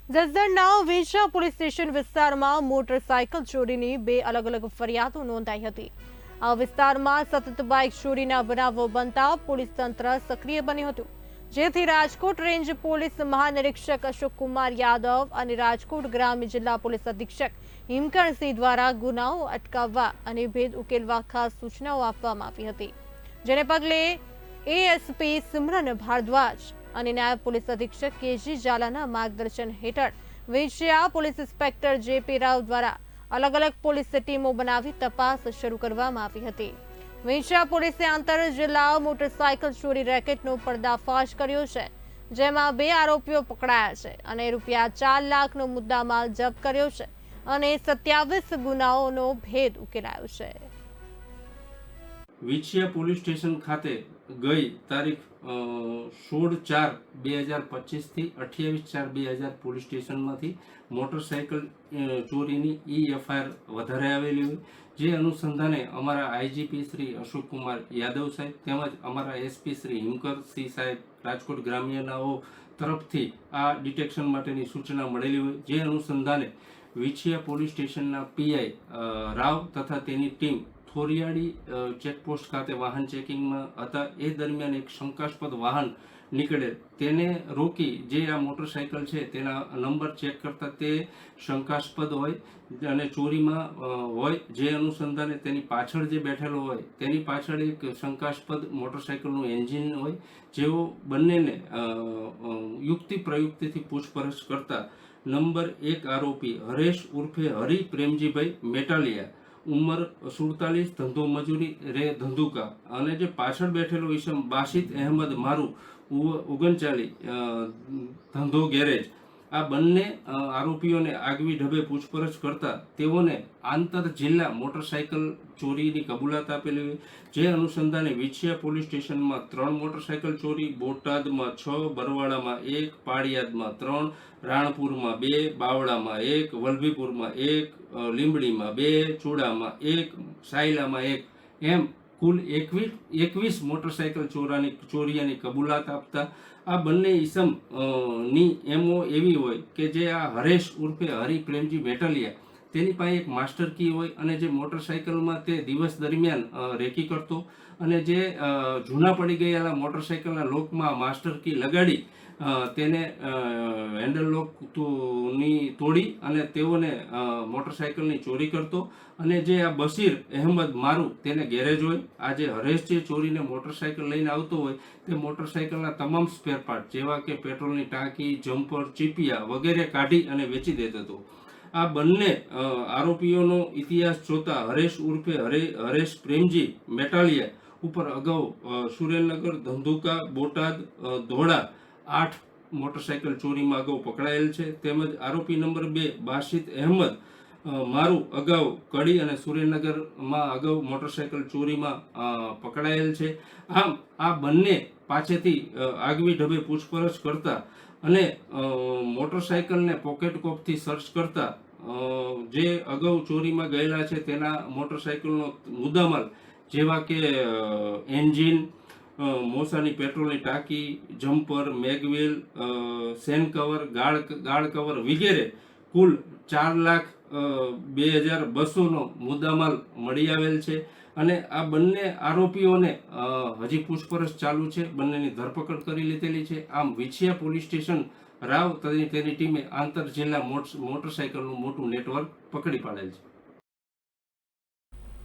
જસદણના વેશા police station વિસ્તારમાં motorcycle ચોરીની બે અલગ અલગ ફરિયાદો નોંધાઈ હતી. આ વિસ્તારમાં સતત બાઇક ચોરીના બનાવો બનતા પોલીસ તંત્ર સક્રિય બન્યું હતું, જેથી રાજકોટ રેન્જ પોલીસ મહાનિરીક્ષક અશોક કુમાર યાદવ અને રાજકોટ ગ્રામ્ય જિલ્લા પોલીસ અધિક્ષક હિમકરણસિંહ દ્વારા ગુનાઓ અટકાવવા અને ભેદ ઉકેલવા ખાસ સૂચનાઓ આપવામાં આવી હતી, જેને પગલે એએસપી સિમરન ભારદ્વાજ અને નાયબ પોલીસ અધિક્ષક કેજી ઝાલાના માર્ગદર્શન હેઠળ વેશિયા પોલીસ ઇન્સ્પેક્ટર જેપી રાવ દ્વારા અલગ અલગ પોલીસ ટીમો બનાવી તપાસ શરૂ કરવામાં આવી હતી. વેશિયા પોલીસે આંતર જિલ્લા મોટરસાયકલ ચોરી રેકેટનો પર્દાફાશ કર્યો છે, જેમાં 2 આરોપીઓ પકડાયા છે અને ₹4 લાખનો મુદ્દામાલ જપ્ત કર્યો છે અને 27 ગુનાઓનો ભેદ ઉકેલાયો છે. વિછિયા પોલીસ સ્ટેશન ખાતે ગઈ તારીખ 16/4/2025 થી 28/4/2000 પોલીસ સ્ટેશનમાંથી મોટરસાયકલ ચોરીની એફઆઈઆર વધારે આવેલી હોય, જે અનુસંધાને અમારા આઈજીપી શ્રી અશોક કુમાર યાદવ સાહેબ તેમજ અમારા એસપી શ્રી હિમકરસિંહ સાહેબ રાજકોટ ગ્રામ્યનાઓ તરફથી આ ડિટેક્શન માટેની સૂચના મળેલી હોય, જે અનુસંધાને વિછિયા પોલીસ સ્ટેશનના પીઆઈ રાવ તથા તેની ટીમ થોરિયાડી ચેકપોસ્ટ ખાતે વાહન ચેકિંગમાં હતા. એ દરમિયાન એક શંકાસ્પદ વાહન નીકળે તેને રોકી જે આ મોટરસાયકલ છે તેના નંબર ચેક કરતા તે શંકાસ્પદ હોય અને ચોરીમાં હોય, જે અનુસંધાને તેની પાછળ જે બેઠેલો હોય તેની પાછળ એક શંકાસ્પદ મોટરસાયકલનું એન્જિન હોય, જેઓ બંનેને યુક્તિ પ્રયુક્તિથી પૂછપરછ કરતા નંબર 1 આરોપી હરેશ ઉર્ફે હરી પ્રેમજીભાઈ મેટાલિયા, ઉંમર 47, ધંધો મજૂરી રે ધંધુકા, અને જે પાછળ બેઠેલો ઈસમ બાસિત અહેમદ મારું 39, ધંધો ગેરેજ, આ બંને આરોપીઓને આગવી ઢબે પૂછપરછ કરતા તેઓને આંતર જિલ્લા મોટરસાયકલ ચોરીની કબૂલાત આપેલી હોય, જે અનુસંધાને વિછિયા પોલીસ સ્ટેશનમાં 3 મોટરસાયકલ ચોરી, બોટાદમાં 6, બરવાડામાં 1, પાળિયાદમાં 3, રાણપુરમાં 2, બાવળામાં 1, વલભીપુરમાં 1, લીંબડીમાં 2, ચૂડામાં 1, સાયલામાં 1 એમ કુલ 21 મોટરસાયકલ ચોરીની કબૂલાત આપતા આ બંને ઈસમ ની એમઓ એવી હોય કે જે આ હરેશ ઉર્ફે હરી પ્રેમજી મેટલિયા તેની પાસે એક માસ્ટર કી હોય અને જે મોટરસાયકલમાં તે દિવસ દરમિયાન રેકી કરતો અને જે જૂના પડી ગયેલા મોટરસાયકલના લોકમાં માસ્ટર કી લગાડી તેને હેન્ડલ લોક ની તોડી અને તેઓને મોટરસાયકલની ચોરી કરતો. અને જે આ બશીર અહેમદ મારું તેને ગેરેજ હોય, આ જે હરેશ જે ચોરીને મોટરસાયકલ લઈને આવતો હોય તે મોટરસાયકલના તમામ સ્પેર પાર્ટ જેવા કે પેટ્રોલની ટાંકી, જમ્પર, ચીપિયા વગેરે કાઢી અને વેચી દેતો હતો. આ બંને આરોપીઓનો ઇતિહાસ જોતા હરેશ ઉર્ફે હરેશ પ્રેમજી મેટાલિયા ઉપર અગાઉ સુરેન્દ્રનગર, ધંધુકા, બોટાદ, ધોળા 8 મોટરસાયકલ ચોરીમાં અગાઉ પકડાયેલ છે. તેમજ આરોપી નંબર 2 બાસિત અહેમદ મારું અગાઉ કડી અને સુરેન્દ્રનગરમાં અગાઉ મોટરસાયકલ ચોરીમાં પકડાયેલ છે. આમ આ બંને પાસેથી આગવી ઢબે પૂછપરછ કરતા અને મોટરસાયકલને પોકેટ કોપથી સર્ચ કરતા જે અગાઉ ચોરીમાં ગયેલા છે તેના મોટરસાયકલનો મુદ્દામાલ જેવા કે એન્જિન, મોસાની પેટ્રોલની ટાંકી, જમ્પર, મેગવેલ, સેન કવર, ગાળ કવર વગેરે કુલ 4,02,200નો મુદ્દામાલ મળી આવેલ છે. અને આ બંને આરોપીઓને હજી પૂછપરછ ચાલુ છે, બંનેની ધરપકડ કરી લીધેલી છે. આમ વિછિયા પોલીસ સ્ટેશન રાવ તેની ટીમે આંતર જિલ્લા મોટરસાયકલનું મોટું નેટવર્ક પકડી પાડેલ છે.